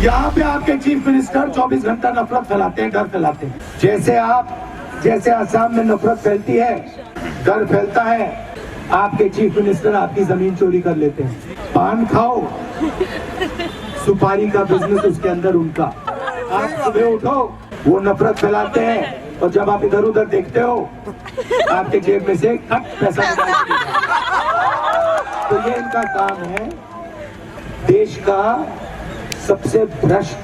यहाँ पे आपके चीफ मिनिस्टर 24 घंटा नफरत फैलाते हैं, डर फैलाते हैं। जैसे असम में नफरत फैलती है, डर फैलता है, आपके चीफ मिनिस्टर आपकी जमीन चोरी कर लेते हैं। पान खाओ, सुपारी का बिजनेस उसके अंदर उनका। आप सुबह उठो, वो नफरत फैलाते हैं, और जब आप इधर उधर देखते हो आपके जेब में से पैसा निकाल। तो ये इनका काम है। देश का सबसे भ्रष्ट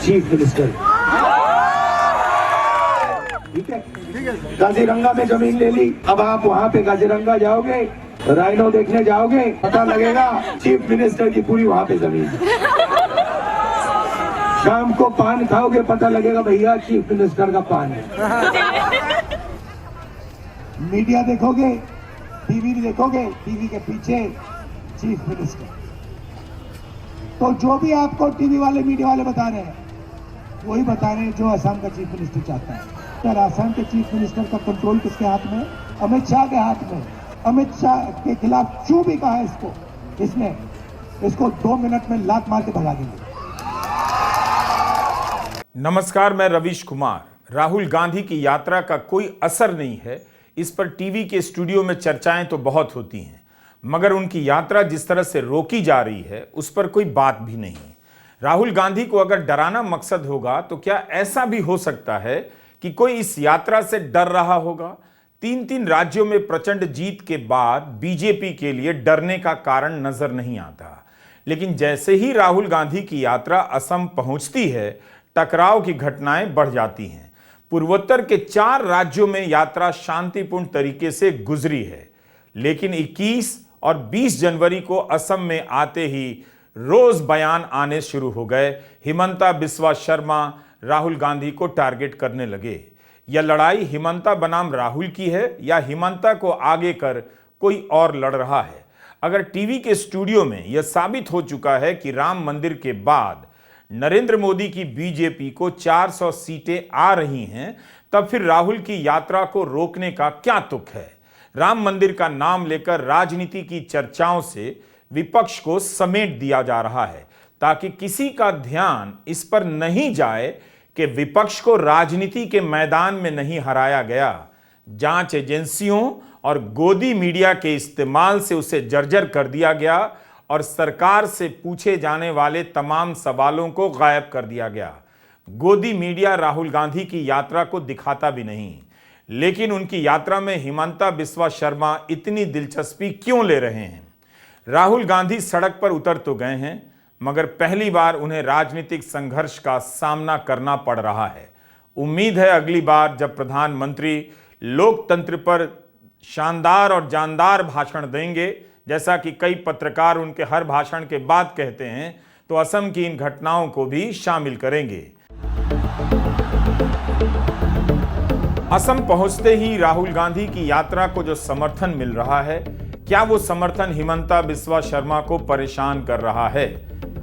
चीफ मिनिस्टर, ठीक है। काजीरंगा में जमीन ले ली, अब आप वहां पे काजीरंगा जाओगे, राइनो देखने जाओगे, पता लगेगा चीफ मिनिस्टर की पूरी वहां पे जमीन। शाम को पान खाओगे, पता लगेगा भैया चीफ मिनिस्टर का पान है। मीडिया देखोगे, टीवी देखोगे, टीवी के पीछे चीफ मिनिस्टर। तो जो भी आपको टीवी वाले, मीडिया वाले बता रहे हैं, वही बता रहे हैं जो असम का चीफ मिनिस्टर चाहता है। सर, असम के चीफ मिनिस्टर का कंट्रोल किसके हाथ में? अमित शाह के हाथ में। अमित शाह के खिलाफ जो भी कहा इसने इसको 2 मिनट में लात मार के भगा देंगे। नमस्कार, मैं रवीश कुमार। राहुल गांधी की यात्रा का कोई असर नहीं है, इस पर टीवी के स्टूडियो में चर्चाएं तो बहुत होती हैं, मगर उनकी यात्रा जिस तरह से रोकी जा रही है उस पर कोई बात भी नहीं। राहुल गांधी को अगर डराना मकसद होगा तो क्या ऐसा भी हो सकता है कि कोई इस यात्रा से डर रहा होगा? 3 राज्यों में प्रचंड जीत के बाद बीजेपी के लिए डरने का कारण नजर नहीं आता। लेकिन जैसे ही राहुल गांधी की यात्रा असम पहुंचती है, टकराव की घटनाएं बढ़ जाती हैं। पूर्वोत्तर के 4 राज्यों में यात्रा शांतिपूर्ण तरीके से गुजरी है, लेकिन 21 और 20 जनवरी को असम में आते ही रोज बयान आने शुरू हो गए। हिमंता बिस्वा शर्मा राहुल गांधी को टारगेट करने लगे। यह लड़ाई हिमंता बनाम राहुल की है या हिमंता को आगे कर कोई और लड़ रहा है? अगर टीवी के स्टूडियो में यह साबित हो चुका है कि राम मंदिर के बाद नरेंद्र मोदी की बीजेपी को 400 सीटें आ रही हैं, तब फिर राहुल की यात्रा को रोकने का क्या तुक है? राम मंदिर का नाम लेकर राजनीति की चर्चाओं से विपक्ष को समेट दिया जा रहा है, ताकि किसी का ध्यान इस पर नहीं जाए कि विपक्ष को राजनीति के मैदान में नहीं हराया गया। जांच एजेंसियों और गोदी मीडिया के इस्तेमाल से उसे जर्जर कर दिया गया और सरकार से पूछे जाने वाले तमाम सवालों को गायब कर दिया गया। गोदी मीडिया राहुल गांधी की यात्रा को दिखाता भी नहीं, लेकिन उनकी यात्रा में हिमंता बिस्वा शर्मा इतनी दिलचस्पी क्यों ले रहे हैं? राहुल गांधी सड़क पर उतर तो गए हैं, मगर पहली बार उन्हें राजनीतिक संघर्ष का सामना करना पड़ रहा है। उम्मीद है अगली बार जब प्रधानमंत्री लोकतंत्र पर शानदार और जानदार भाषण देंगे, जैसा कि कई पत्रकार उनके हर भाषण के बाद कहते हैं, तो असम की इन घटनाओं को भी शामिल करेंगे। असम पहुंचते ही राहुल गांधी की यात्रा को जो समर्थन मिल रहा है, क्या वो समर्थन हिमंता बिस्वा शर्मा को परेशान कर रहा है?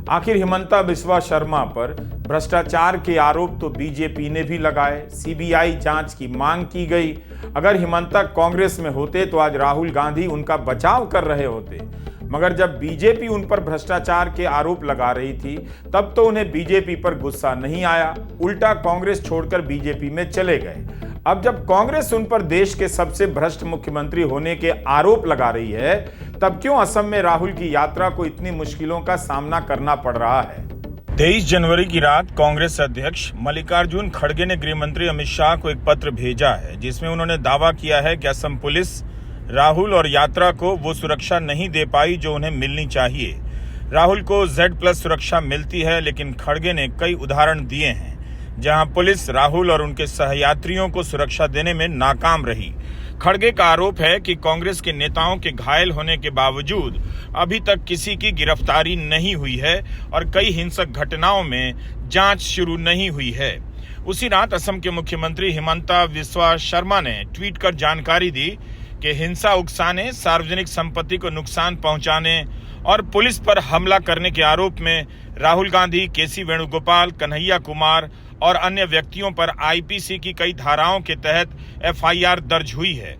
आखिर हिमंता बिस्वा शर्मा पर भ्रष्टाचार के आरोप तो बीजेपी ने भी लगाए, सीबीआई जांच की मांग की गई। अगर हिमंता कांग्रेस में होते तो आज राहुल गांधी उनका बचाव कर रहे होते, मगर जब बीजेपी उन पर भ्रष्टाचार के आरोप लगा रही थी तब तो उन्हें बीजेपी पर गुस्सा नहीं आया, उल्टा कांग्रेस छोड़कर बीजेपी में चले गए। अब जब कांग्रेस उन पर देश के सबसे भ्रष्ट मुख्यमंत्री होने के आरोप लगा रही है, तब क्यों असम में राहुल की यात्रा को इतनी मुश्किलों का सामना करना पड़ रहा है? 23 जनवरी की रात कांग्रेस अध्यक्ष मल्लिकार्जुन खड़गे ने गृह मंत्री अमित शाह को एक पत्र भेजा है, जिसमें उन्होंने दावा किया है कि असम पुलिस राहुल और यात्रा को वो सुरक्षा नहीं दे पाई जो उन्हें मिलनी चाहिए। राहुल को Z+ सुरक्षा मिलती है, लेकिन खड़गे ने कई उदाहरण दिए हैं जहां पुलिस राहुल और उनके सहयात्रियों को सुरक्षा देने में नाकाम रही। खड़गे का आरोप है कि कांग्रेस के नेताओं के घायल होने के बावजूद अभी तक किसी की गिरफ्तारी नहीं हुई है और कई हिंसक घटनाओं में जांच शुरू नहीं हुई है। उसी रात असम के मुख्यमंत्री हिमंता बिस्वा शर्मा ने ट्वीट कर जानकारी दी कि हिंसा उकसाने, सार्वजनिक संपत्ति को नुकसान पहुंचाने और पुलिस पर हमला करने के आरोप में राहुल गांधी, केसी वेणुगोपाल, कन्हैया कुमार और अन्य व्यक्तियों पर आईपीसी की कई धाराओं के तहत एफआईआर दर्ज हुई है।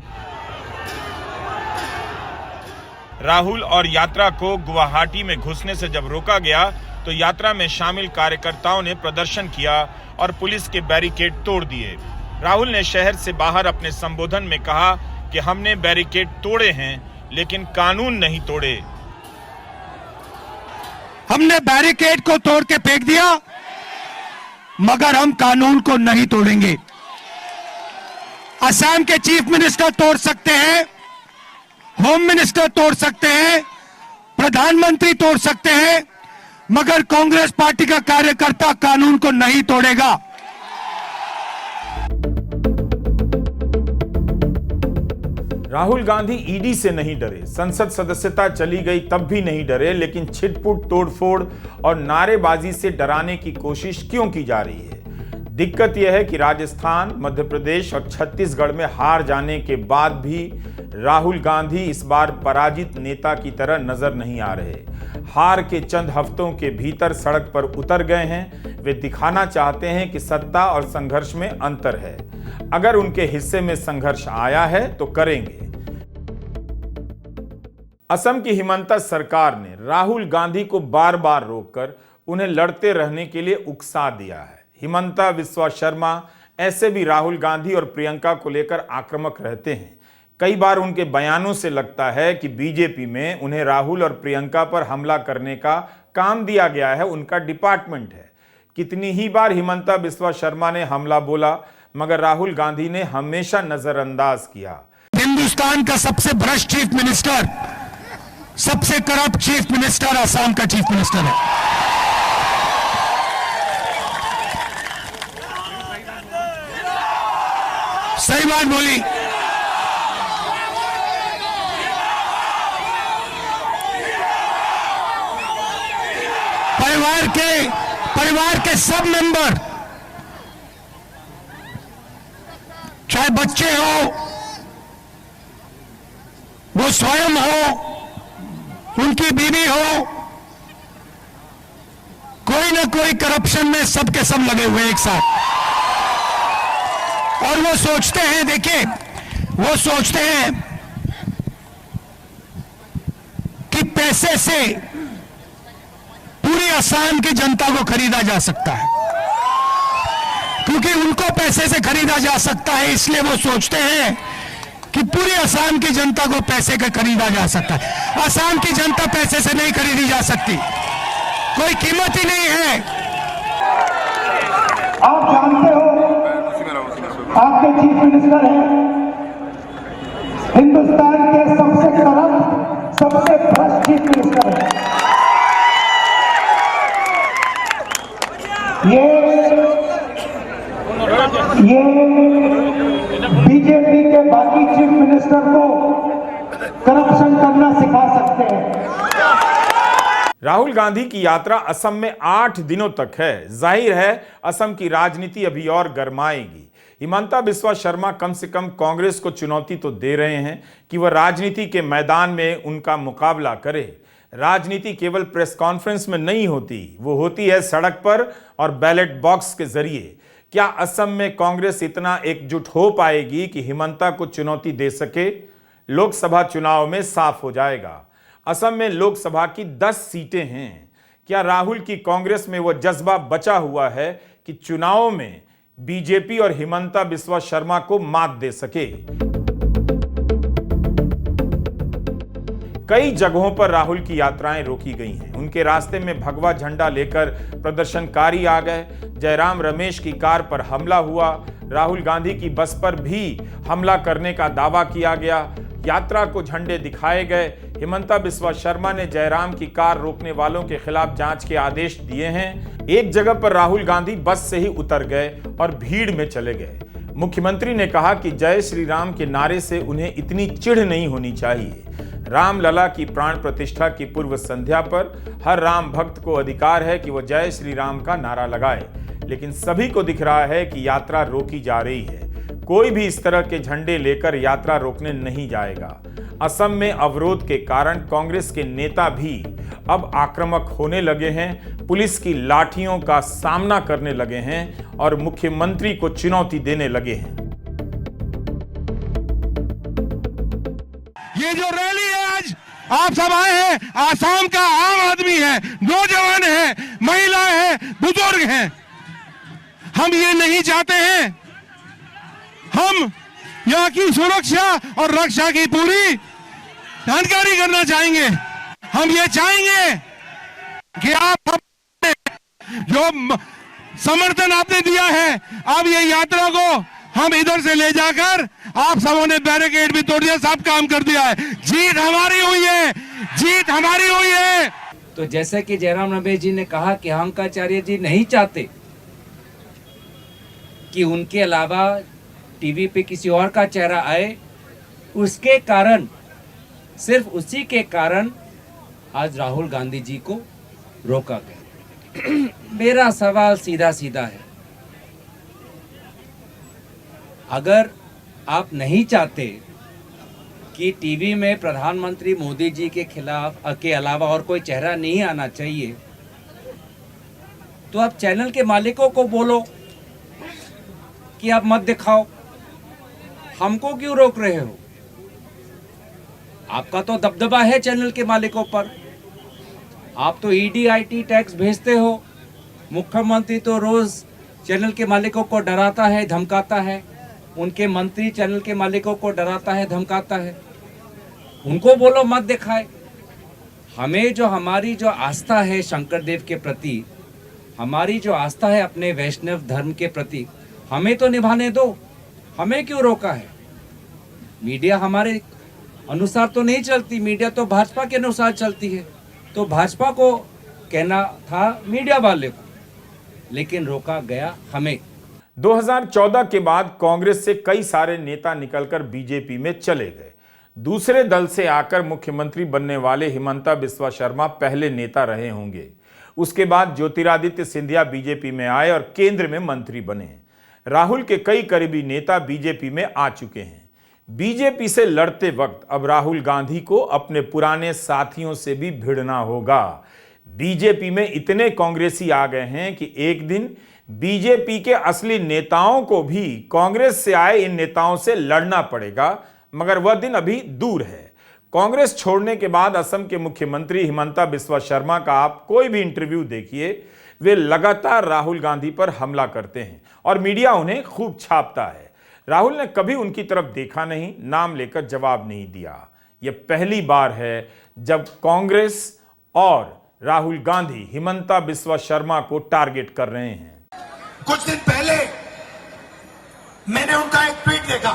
राहुल और यात्रा को गुवाहाटी में घुसने से जब रोका गया तो यात्रा में शामिल कार्यकर्ताओं ने प्रदर्शन किया और पुलिस के बैरिकेड तोड़ दिए। राहुल ने शहर से बाहर अपने संबोधन में कहा कि हमने बैरिकेड तोड़े हैं लेकिन कानून नहीं तोड़े। हमने बैरिकेड को तोड़ के फेंक दिया मगर हम कानून को नहीं तोड़ेंगे। असम के चीफ मिनिस्टर तोड़ सकते हैं, होम मिनिस्टर तोड़ सकते हैं, प्रधानमंत्री तोड़ सकते हैं, मगर कांग्रेस पार्टी का कार्यकर्ता कानून को नहीं तोड़ेगा। राहुल गांधी ईडी से नहीं डरे, संसद सदस्यता चली गई तब भी नहीं डरे, लेकिन छिटपुट तोड़फोड़ और नारेबाजी से डराने की कोशिश क्यों की जा रही है? दिक्कत यह है कि राजस्थान, मध्य प्रदेश और छत्तीसगढ़ में हार जाने के बाद भी राहुल गांधी इस बार पराजित नेता की तरह नजर नहीं आ रहे। हार के चंद हफ्तों के भीतर सड़क पर उतर गए हैं। वे दिखाना चाहते हैं कि सत्ता और संघर्ष में अंतर है। अगर उनके हिस्से में संघर्ष आया है तो करेंगे। असम की हिमंता सरकार ने राहुल गांधी को बार बार रोककर उन्हें लड़ते रहने के लिए उकसा दिया है। हिमंता बिस्वा शर्मा ऐसे भी राहुल गांधी और प्रियंका को लेकर आक्रामक रहते हैं। कई बार उनके बयानों से लगता है कि बीजेपी में उन्हें राहुल और प्रियंका पर हमला करने का काम दिया गया है, उनका डिपार्टमेंट है। कितनी ही बार हिमंता बिस्वा शर्मा ने हमला बोला मगर राहुल गांधी ने हमेशा नजरअंदाज किया। हिंदुस्तान का सबसे भ्रष्ट चीफ मिनिस्टर, सबसे करप्ट चीफ मिनिस्टर असम का चीफ मिनिस्टर है। सही बात बोली। परिवार के सब मेंबर, चाहे बच्चे हो, वो स्वयं हो, उनकी बीवी हो, कोई ना कोई करप्शन में सबके सब लगे हुए एक साथ। और वो सोचते हैं, देखिए, वो सोचते हैं कि पैसे से पूरी असम की जनता को खरीदा जा सकता है। क्योंकि उनको पैसे से खरीदा जा सकता है, इसलिए वो सोचते हैं कि पूरी असम की जनता को पैसे का खरीदा जा सकता है। असम की जनता पैसे से नहीं खरीदी जा सकती, कोई कीमत ही नहीं है। आप जानते हो, आपके चीफ मिनिस्टर हैं हिंदुस्तान के सबसे करप्ट, सबसे भ्रष्ट चीफ मिनिस्टर हैं। ये बीजेपी के बाकी चीफ मिनिस्टर को करप्शन करना सिखा सकते हैं। राहुल गांधी की यात्रा असम में 8 दिनों तक है। जाहिर है असम की राजनीति अभी और गरमाएगी। हिमंता बिस्वा शर्मा कम से कम कांग्रेस को चुनौती तो दे रहे हैं कि वह राजनीति के मैदान में उनका मुकाबला करे। राजनीति केवल प्रेस कॉन्फ्रेंस में नहीं होती, वो होती है सड़क पर और बैलेट बॉक्स के जरिए। क्या असम में कांग्रेस इतना एकजुट हो पाएगी कि हिमंता को चुनौती दे सके? लोकसभा चुनाव में साफ हो जाएगा। असम में लोकसभा की 10 सीटें हैं। क्या राहुल की कांग्रेस में वो जज्बा बचा हुआ है कि चुनाव में बीजेपी और हिमंता बिस्वा शर्मा को मात दे सके? कई जगहों पर राहुल की यात्राएं रोकी गई हैं। उनके रास्ते में भगवा झंडा लेकर प्रदर्शनकारी आ गए। जयराम रमेश की कार पर हमला हुआ। राहुल गांधी की बस पर भी हमला करने का दावा किया गया। यात्रा को झंडे दिखाए गए। हिमंता बिस्वा शर्मा ने जयराम की कार रोकने वालों के खिलाफ जांच के आदेश दिए हैं। एक जगह पर राहुल गांधी बस से ही उतर गए और भीड़ में चले गए। मुख्यमंत्री ने कहा कि जय श्री राम के नारे से उन्हें इतनी चिढ़ नहीं होनी चाहिए। रामलला की प्राण प्रतिष्ठा की पूर्व संध्या पर हर राम भक्त को अधिकार है कि वह जय श्री राम का नारा लगाए, लेकिन सभी को दिख रहा है कि यात्रा रोकी जा रही है। कोई भी इस तरह के झंडे लेकर यात्रा रोकने नहीं जाएगा। असम में अवरोध के कारण कांग्रेस के नेता भी अब आक्रामक होने लगे हैं, पुलिस की लाठियों का सामना करने लगे हैं और मुख्यमंत्री को चुनौती देने लगे हैं। ये जो रैली है आज आप सब आए हैं, आसाम का आम आदमी है, नौजवान है, महिलाएं हैं, बुजुर्ग हैं। हम ये नहीं चाहते हैं। हम यहाँ की सुरक्षा और रक्षा की पूरी जानकारी करना चाहेंगे। हम ये चाहेंगे कि आप जो समर्थन आपने दिया है, अब ये यात्रा को हम इधर से ले जाकर, आप सबों ने बैरिकेड भी तोड़ दिया, सब काम कर दिया है। जीत हमारी हुई है, जीत हमारी हुई है। तो जैसे कि जयराम रमेश जी ने कहा कि अंकाचार्य जी नहीं चाहते कि उनके अलावा टीवी पे किसी और का चेहरा आए, उसके कारण, सिर्फ उसी के कारण आज राहुल गांधी जी को रोका गया। मेरा सवाल सीधा सीधा है, अगर आप नहीं चाहते कि टीवी में प्रधानमंत्री मोदी जी के खिलाफ के अलावा और कोई चेहरा नहीं आना चाहिए, तो आप चैनल के मालिकों को बोलो कि आप मत दिखाओ, हमको क्यों रोक रहे हो? आपका तो दबदबा है चैनल के मालिकों पर, आप तो ईडी आईटी टैक्स भेजते हो, मुख्यमंत्री तो रोज चैनल के मालिकों को डराता है, धमकाता है, उनके मंत्री चैनल के मालिकों को डराता है, धमकाता है। उनको बोलो मत दिखाए। हमें जो हमारी जो आस्था है शंकर देव के प्रति, हमारी जो आस्था है अपने वैष्णव धर्म के प्रति, हमें तो निभाने दो। हमें क्यों रोका है? मीडिया हमारे अनुसार तो नहीं चलती, मीडिया तो भाजपा के अनुसार चलती है। तो भाजपा को कहना था मीडिया वाले को, लेकिन रोका गया हमें। 2014 के बाद कांग्रेस से कई सारे नेता निकलकर बीजेपी में चले गए। दूसरे दल से आकर मुख्यमंत्री बनने वाले हिमंता बिस्वा शर्मा पहले नेता रहे होंगे। उसके बाद ज्योतिरादित्य सिंधिया बीजेपी में आए और केंद्र में मंत्री बने। राहुल के कई करीबी नेता बीजेपी में आ चुके हैं। बीजेपी से लड़ते वक्त अब राहुल गांधी को अपने पुराने साथियों से भी भिड़ना होगा। बीजेपी में इतने कांग्रेसी आ गए हैं कि एक दिन बीजेपी के असली नेताओं को भी कांग्रेस से आए इन नेताओं से लड़ना पड़ेगा, मगर वह दिन अभी दूर है। कांग्रेस छोड़ने के बाद असम के मुख्यमंत्री हिमंता बिस्वा शर्मा का आप कोई भी इंटरव्यू देखिए, वे लगातार राहुल गांधी पर हमला करते हैं और मीडिया उन्हें खूब छापता है। राहुल ने कभी उनकी तरफ देखा नहीं, नाम लेकर जवाब नहीं दिया। यह पहली बार है जब कांग्रेस और राहुल गांधी हिमंता बिस्वा शर्मा को टारगेट कर रहे हैं। कुछ दिन पहले मैंने उनका एक ट्वीट देखा,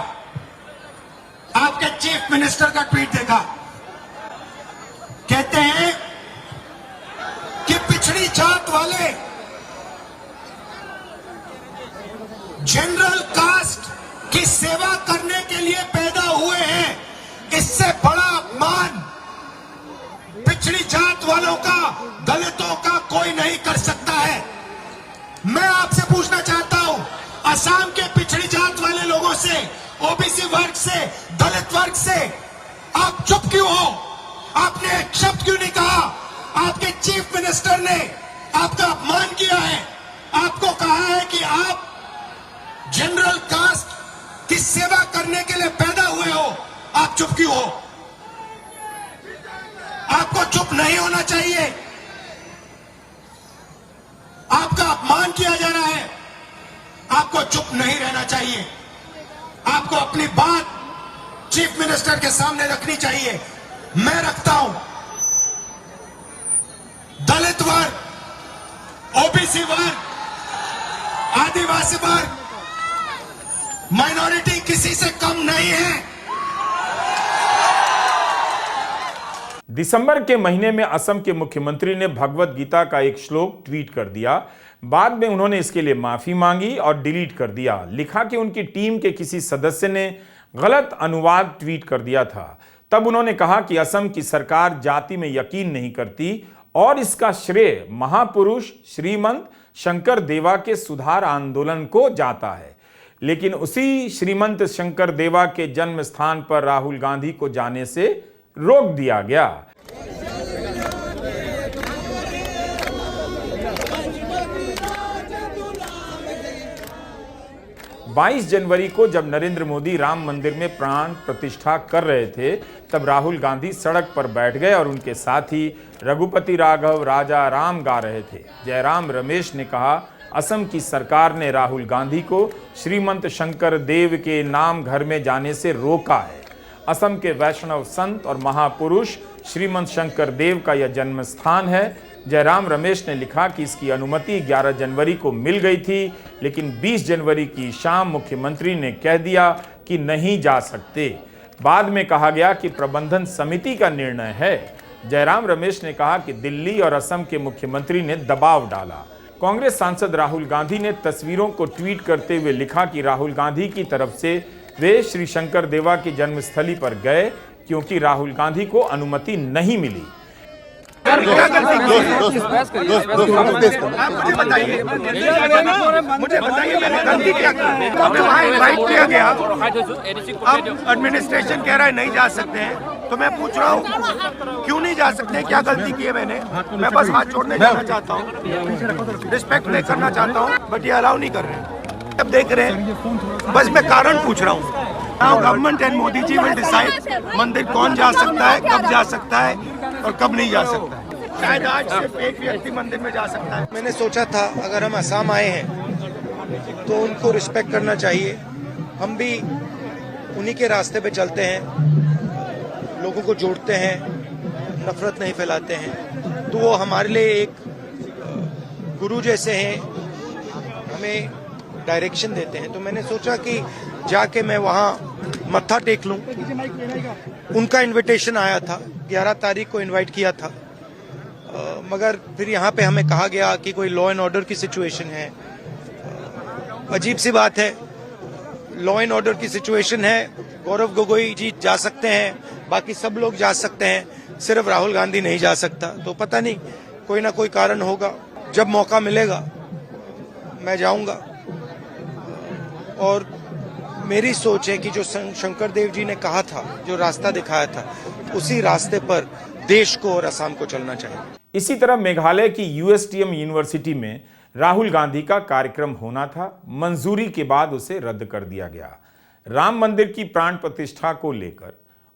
आपके चीफ मिनिस्टर का ट्वीट देखा। कहते हैं कि पिछड़ी जात वाले जनरल कास्ट की सेवा करने के लिए पैदा हुए हैं, इससे बड़ा अपमान पिछड़ी जात वालों का, दलितों का कोई नहीं कर सकता है। मैं आपसे पूछना चाहता हूं, असम के पिछड़ी जात वाले लोगों से, ओबीसी वर्ग से, दलित वर्ग से आप चुप क्यों हो? आपने एक शब्द क्यों नहीं कहा? आपके चीफ मिनिस्टर ने आपका अपमान किया है, आपको कहा है कि आप जनरल कास्ट की सेवा करने के लिए पैदा हुए हो। आप चुप क्यों हो? आपको चुप नहीं होना चाहिए। आपका अपमान किया जा रहा है, आपको चुप नहीं रहना चाहिए। आपको अपनी बात चीफ मिनिस्टर के सामने रखनी चाहिए। मैं रखता हूं। दलित वर्ग, ओबीसी वर्ग, आदिवासी वर्ग, माइनॉरिटी किसी से कम नहीं है। दिसंबर के महीने में असम के मुख्यमंत्री ने भगवत गीता का एक श्लोक ट्वीट कर दिया। बाद में उन्होंने इसके लिए माफी मांगी और डिलीट कर दिया। लिखा कि उनकी टीम के किसी सदस्य ने गलत अनुवाद ट्वीट कर दिया था। तब उन्होंने कहा कि असम की सरकार जाति में यकीन नहीं करती और इसका श्रेय महापुरुष श्रीमंत शंकर देवा के सुधार आंदोलन को जाता है। लेकिन उसी श्रीमंत शंकर देवा के जन्म स्थान पर राहुल गांधी को जाने से रोक दिया गया। 22 जनवरी को जब नरेंद्र मोदी राम मंदिर में प्राण प्रतिष्ठा कर रहे थे, तब राहुल गांधी सड़क पर बैठ गए और उनके साथ ही रघुपति राघव राजा राम गा रहे थे। जयराम रमेश ने कहा, असम की सरकार ने राहुल गांधी को श्रीमंत शंकर देव के नाम घर में जाने से रोका है। असम के वैष्णव संत और महापुरुष श्रीमंत शंकर देव का यह जन्म स्थान है। जयराम रमेश ने लिखा कि इसकी अनुमति 11 जनवरी को मिल गई थी, लेकिन 20 जनवरी की शाम मुख्यमंत्री ने कह दिया कि नहीं जा सकते। बाद में कहा गया कि प्रबंधन समिति का निर्णय है। जयराम रमेश ने कहा कि दिल्ली और असम के मुख्यमंत्री ने दबाव डाला। कांग्रेस सांसद राहुल गांधी ने तस्वीरों को ट्वीट करते हुए लिखा कि राहुल गांधी की तरफ से वे श्री शंकर देवा की जन्मस्थली पर गए क्योंकि राहुल गांधी को अनुमति नहीं मिली। मुझे बताइए मैंने गलती क्या की? वहाँ इनवाइट किया गया, अब एडमिनिस्ट्रेशन कह रहा है नहीं जा सकते हैं, तो मैं पूछ रहा हूँ क्यों नहीं जा सकते हैं? क्या गलती की है मैंने? मैं बस हाथ जोड़ने जाना चाहता हूँ, रिस्पेक्ट नहीं करना चाहता हूँ, बट ये अलाउ नहीं कर रहे। अब देख रहे हैं, बस मैं कारण पूछ रहा हूँ। Now government and Modi ji will decide मंदिर कौन जा सकता है, कब जा सकता है और कब नहीं जा सकता है। शायद आज सिर्फ एक व्यक्ति मंदिर में जा सकता है। मैंने सोचा था अगर हम असम आए हैं तो उनको रिस्पेक्ट करना चाहिए। हम भी उन्हीं के रास्ते पे चलते हैं, लोगों को जोड़ते हैं, नफरत नहीं फैलाते हैं। तो वो हमारे लिए एक गुरु जैसे हैं, हमें डायरेक्शन देते हैं। तो मैंने सोचा कि जाके मैं वहाँ मत्था टेक लूँ। उनका इनविटेशन आया था, 11 तारीख को इनवाइट किया था, मगर फिर यहाँ पे हमें कहा गया कि कोई लॉ एंड ऑर्डर की सिचुएशन है। अजीब सी बात है, लॉ एंड ऑर्डर की सिचुएशन है, गौरव गोगोई जी जा सकते हैं, बाकी सब लोग जा सकते हैं, सिर्फ राहुल गांधी नहीं जा सकता। तो पता नहीं, कोई ना कोई कारण होगा। जब मौका मिलेगा मैं जाऊंगा। और मेरी सोच है कि जो शंकर देव जी ने कहा था, जो रास्ता दिखाया था, उसी रास्ते पर देश को और असम को चलना चाहिए। इसी तरह मेघालय की यूएसटीएम यूनिवर्सिटी में राहुल गांधी का कार्यक्रम होना था, मंजूरी के बाद उसे रद्द कर दिया गया। राम मंदिर की प्राण प्रतिष्ठा को लेकर,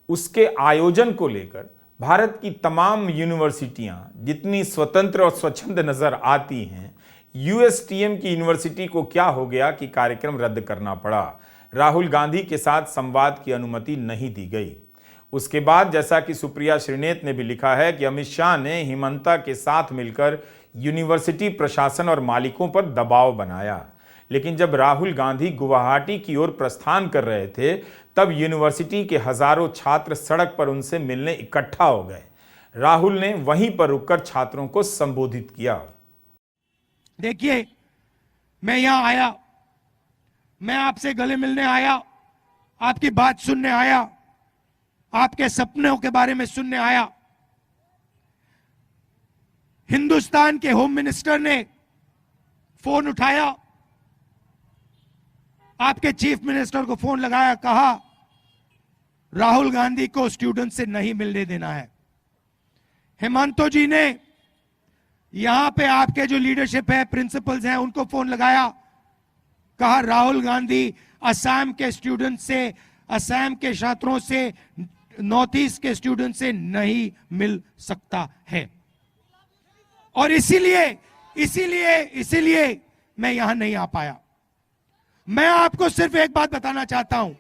उसके आयोजन को लेकर भारत की तमाम यूनिवर्सिटियां जितनी स्वतंत्र और स्वच्छंद नजर आती हैं, यूएसटीएम की यूनिवर्सिटी को क्या हो गया कि कार्यक्रम रद्द करना पड़ा। राहुल गांधी के साथ संवाद की अनुमति नहीं दी गई। उसके बाद जैसा कि सुप्रिया श्रीनेत ने भी लिखा है कि अमित शाह ने हिमंता के साथ मिलकर यूनिवर्सिटी प्रशासन और मालिकों पर दबाव बनाया। लेकिन जब राहुल गांधी गुवाहाटी की ओर प्रस्थान कर रहे थे, तब यूनिवर्सिटी के हजारों छात्र सड़क पर उनसे मिलने इकट्ठा हो गए। राहुल ने वहीं पर रुककर छात्रों को संबोधित किया। देखिए, मैं यहां आया, मैं आपसे गले मिलने आया, आपकी बात सुनने आया, आपके सपनों के बारे में सुनने आया। हिंदुस्तान के होम मिनिस्टर ने फोन उठाया, आपके चीफ मिनिस्टर को फोन लगाया, कहा राहुल गांधी को स्टूडेंट से नहीं मिलने देना है। हेमंतो जी ने यहां पे आपके जो लीडरशिप है, प्रिंसिपल्स हैं, उनको फोन लगाया, कहा राहुल गांधी असम के स्टूडेंट से, असम के छात्रों से, नॉर्थ ईस्ट के स्टूडेंट से नहीं मिल सकता है। और इसीलिए मैं यहां नहीं आ पाया। मैं आपको सिर्फ एक बात बताना चाहता हूं,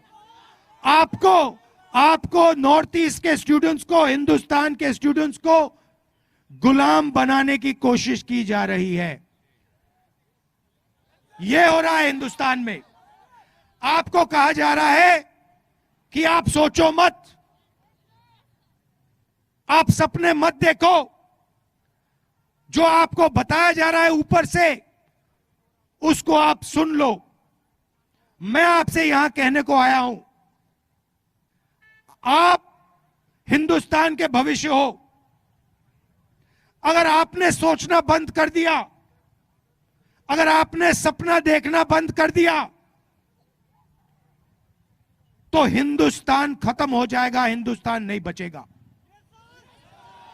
आपको नॉर्थ ईस्ट के स्टूडेंट्स को, हिंदुस्तान के स्टूडेंट्स को गुलाम बनाने की कोशिश की जा रही है। यह हो रहा है हिंदुस्तान में। आपको कहा जा रहा है कि आप सोचो मत, आप सपने मत देखो, जो आपको बताया जा रहा है ऊपर से उसको आप सुन लो। मैं आपसे यहां कहने को आया हूं, आप हिंदुस्तान के भविष्य हो। अगर आपने सोचना बंद कर दिया, अगर आपने सपना देखना बंद कर दिया, तो हिंदुस्तान खत्म हो जाएगा, हिंदुस्तान नहीं बचेगा।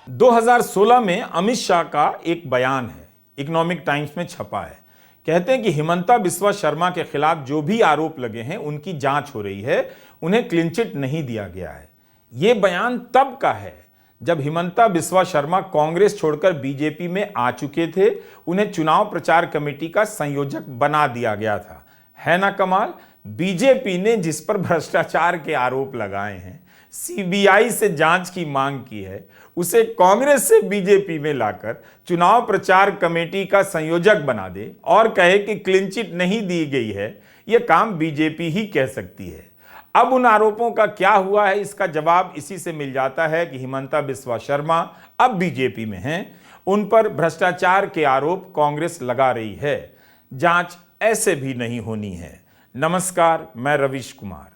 2016 में अमित शाह का एक बयान है, इकोनॉमिक टाइम्स में छपा है, कहते हैं कि हिमंता बिस्वा शर्मा के खिलाफ जो भी आरोप लगे हैं उनकी जांच हो रही है, उन्हें क्लीन चिट नहीं दिया गया है। यह बयान तब का है जब हिमंता बिस्वा शर्मा कांग्रेस छोड़कर बीजेपी में आ चुके थे। उन्हें चुनाव प्रचार कमेटी का संयोजक बना दिया गया था। है ना कमाल, बीजेपी ने जिस पर भ्रष्टाचार के आरोप लगाए हैं, सीबीआई से जांच की मांग की है, उसे कांग्रेस से बीजेपी में लाकर चुनाव प्रचार कमेटी का संयोजक बना दे और कहे कि क्लीन चिट नहीं दी गई है। यह काम बीजेपी ही कह सकती है। अब उन आरोपों का क्या हुआ है, इसका जवाब इसी से मिल जाता है कि हिमंता बिस्वा शर्मा अब बीजेपी में हैं। उन पर भ्रष्टाचार के आरोप कांग्रेस लगा रही है। जांच ऐसे भी नहीं होनी है। नमस्कार, मैं रवीश कुमार।